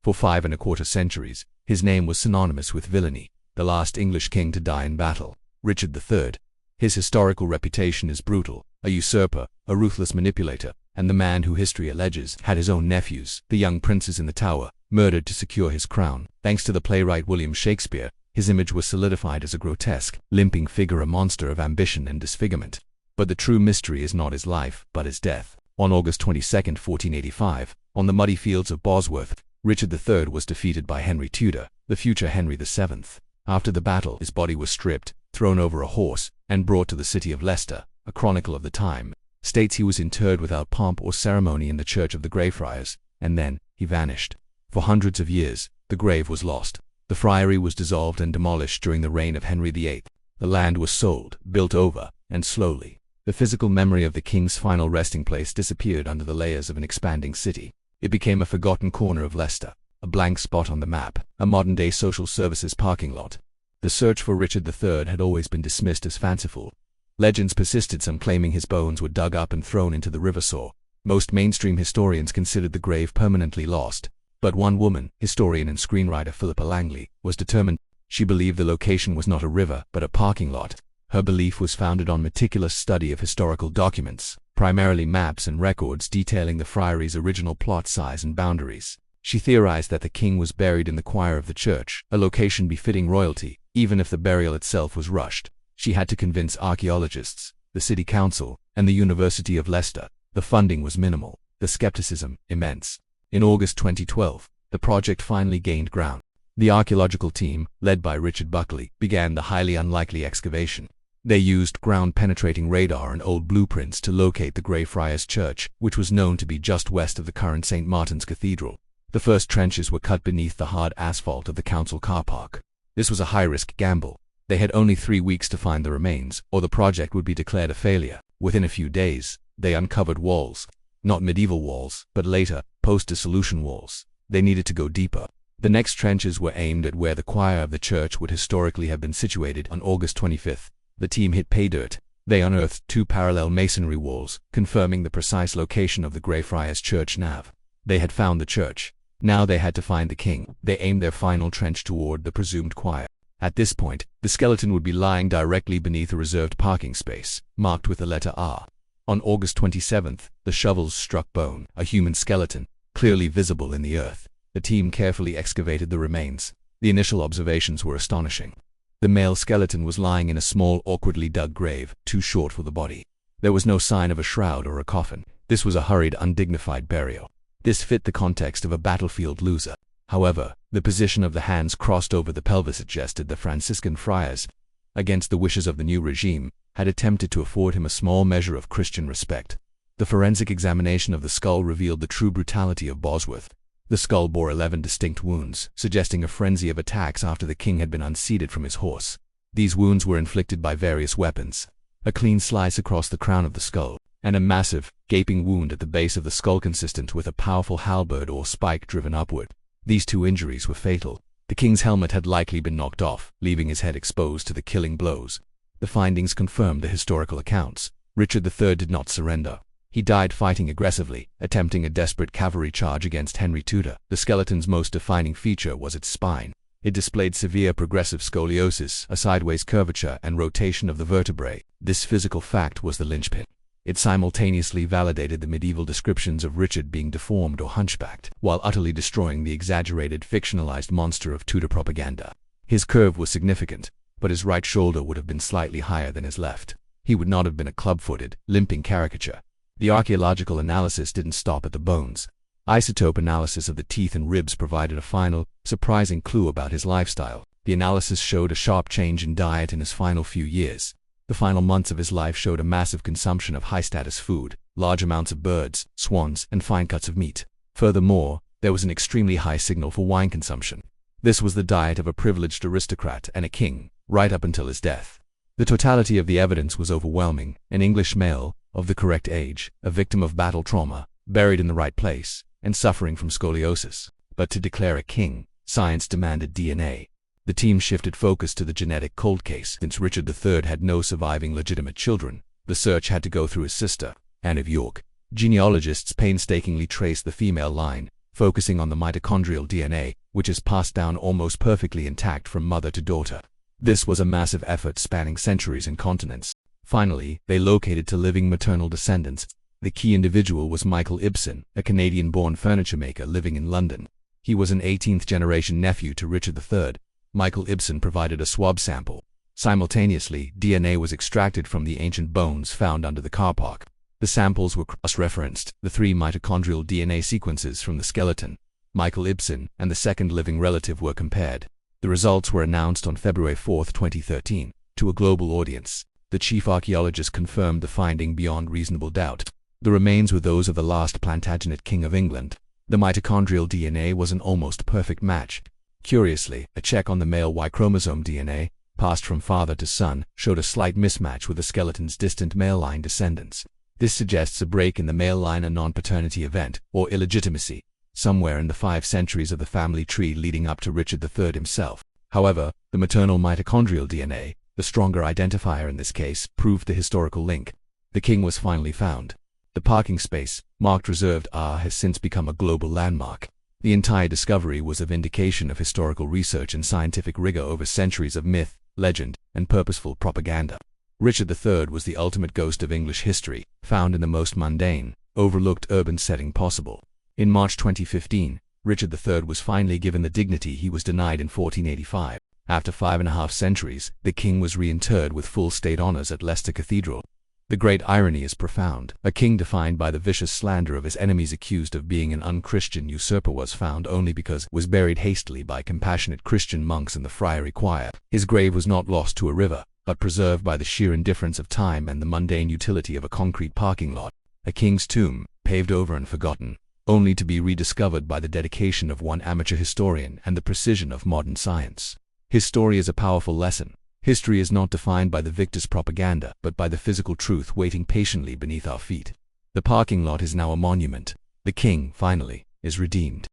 For 5¼ centuries, his name was synonymous with villainy, the last English king to die in battle, Richard III. His historical reputation is brutal, a usurper, a ruthless manipulator, and the man who history alleges had his own nephews, the young princes in the Tower, murdered to secure his crown. Thanks to the playwright William Shakespeare, his image was solidified as a grotesque, limping figure, a monster of ambition and disfigurement. But the true mystery is not his life, but his death. On August 22, 1485, on the muddy fields of Bosworth, Richard III was defeated by Henry Tudor, the future Henry VII. After the battle, his body was stripped, thrown over a horse, and brought to the city of Leicester. A chronicle of the time states he was interred without pomp or ceremony in the Church of the Greyfriars, and then he vanished. For hundreds of years, the grave was lost. The friary was dissolved and demolished during the reign of Henry VIII. The land was sold, built over, and slowly, the physical memory of the king's final resting place disappeared under the layers of an expanding city. It became a forgotten corner of Leicester, a blank spot on the map, a modern-day social services parking lot. The search for Richard III had always been dismissed as fanciful. Legends persisted, some claiming his bones were dug up and thrown into the River Soar. Most mainstream historians considered the grave permanently lost. But one woman, historian and screenwriter Philippa Langley, was determined. She believed the location was not a river, but a parking lot. Her belief was founded on meticulous study of historical documents, primarily maps and records detailing the friary's original plot size and boundaries. She theorized that the king was buried in the choir of the church, a location befitting royalty, even if the burial itself was rushed. She had to convince archaeologists, the city council, and the University of Leicester. The funding was minimal, the skepticism immense. In August 2012, the project finally gained ground. The archaeological team, led by Richard Buckley, began the highly unlikely excavation. They used ground-penetrating radar and old blueprints to locate the Greyfriars Church, which was known to be just west of the current St. Martin's Cathedral. The first trenches were cut beneath the hard asphalt of the council car park. This was a high-risk gamble. They had only 3 weeks to find the remains, or the project would be declared a failure. Within a few days, they uncovered walls. Not medieval walls, but later, post-dissolution walls. They needed to go deeper. The next trenches were aimed at where the choir of the church would historically have been situated. On August 25th, the team hit pay dirt. They unearthed 2 parallel masonry walls, confirming the precise location of the Greyfriars Church nave. They had found the church. Now they had to find the king. They aimed their final trench toward the presumed choir. At this point, the skeleton would be lying directly beneath a reserved parking space, marked with the letter R. On August 27th, the shovels struck bone, a human skeleton, clearly visible in the earth. The team carefully excavated the remains. The initial observations were astonishing. The male skeleton was lying in a small, awkwardly dug grave, too short for the body. There was no sign of a shroud or a coffin. This was a hurried, undignified burial. This fit the context of a battlefield loser. However, the position of the hands crossed over the pelvis suggested the Franciscan friars, against the wishes of the new regime, had attempted to afford him a small measure of Christian respect. The forensic examination of the skull revealed the true brutality of Bosworth. The skull bore 11 distinct wounds, suggesting a frenzy of attacks after the king had been unseated from his horse. These wounds were inflicted by various weapons. A clean slice across the crown of the skull, and a massive, gaping wound at the base of the skull consistent with a powerful halberd or spike driven upward. These 2 injuries were fatal. The king's helmet had likely been knocked off, leaving his head exposed to the killing blows. The findings confirmed the historical accounts. Richard III did not surrender. He died fighting aggressively, attempting a desperate cavalry charge against Henry Tudor. The skeleton's most defining feature was its spine. It displayed severe progressive scoliosis, a sideways curvature and rotation of the vertebrae. This physical fact was the linchpin. It simultaneously validated the medieval descriptions of Richard being deformed or hunchbacked, while utterly destroying the exaggerated, fictionalized monster of Tudor propaganda. His curve was significant, but his right shoulder would have been slightly higher than his left. He would not have been a club-footed, limping caricature. The archaeological analysis didn't stop at the bones. Isotope analysis of the teeth and ribs provided a final, surprising clue about his lifestyle. The analysis showed a sharp change in diet in his final few years. The final months of his life showed a massive consumption of high-status food, large amounts of birds, swans, and fine cuts of meat. Furthermore, there was an extremely high signal for wine consumption. This was the diet of a privileged aristocrat and a king, right up until his death. The totality of the evidence was overwhelming. An English male, of the correct age, a victim of battle trauma, buried in the right place, and suffering from scoliosis. But to declare a king, science demanded DNA. The team shifted focus to the genetic cold case. Since Richard III had no surviving legitimate children, the search had to go through his sister, Anne of York. Genealogists painstakingly traced the female line, focusing on the mitochondrial DNA, which is passed down almost perfectly intact from mother to daughter. This was a massive effort spanning centuries and continents. Finally, they located two living maternal descendants. The key individual was Michael Ibsen, a Canadian-born furniture maker living in London. He was an 18th-generation nephew to Richard III. Michael Ibsen provided a swab sample. Simultaneously, DNA was extracted from the ancient bones found under the car park. The samples were cross-referenced, the three mitochondrial DNA sequences from the skeleton, Michael Ibsen, and the second living relative were compared. The results were announced on February 4, 2013, to a global audience. The chief archaeologist confirmed the finding beyond reasonable doubt. The remains were those of the last Plantagenet king of England. The mitochondrial DNA was an almost perfect match. Curiously, a check on the male Y chromosome DNA, passed from father to son, showed a slight mismatch with the skeleton's distant male line descendants. This suggests a break in the male line, a non-paternity event, or illegitimacy, somewhere in the 5 centuries of the family tree leading up to Richard III himself. However, the maternal mitochondrial DNA, the stronger identifier in this case, proved the historical link. The king was finally found. The parking space, marked reserved R, has since become a global landmark. The entire discovery was a vindication of historical research and scientific rigor over centuries of myth, legend, and purposeful propaganda. Richard III was the ultimate ghost of English history, found in the most mundane, overlooked urban setting possible. In March 2015, Richard III was finally given the dignity he was denied in 1485. After 5.5 centuries, the king was reinterred with full state honors at Leicester Cathedral. The great irony is profound. A king defined by the vicious slander of his enemies, accused of being an unchristian usurper, was found only because was buried hastily by compassionate Christian monks in the friary choir. His grave was not lost to a river, but preserved by the sheer indifference of time and the mundane utility of a concrete parking lot. A king's tomb, paved over and forgotten, only to be rediscovered by the dedication of one amateur historian and the precision of modern science. His story is a powerful lesson. History is not defined by the victor's propaganda, but by the physical truth waiting patiently beneath our feet. The parking lot is now a monument. The king, finally, is redeemed.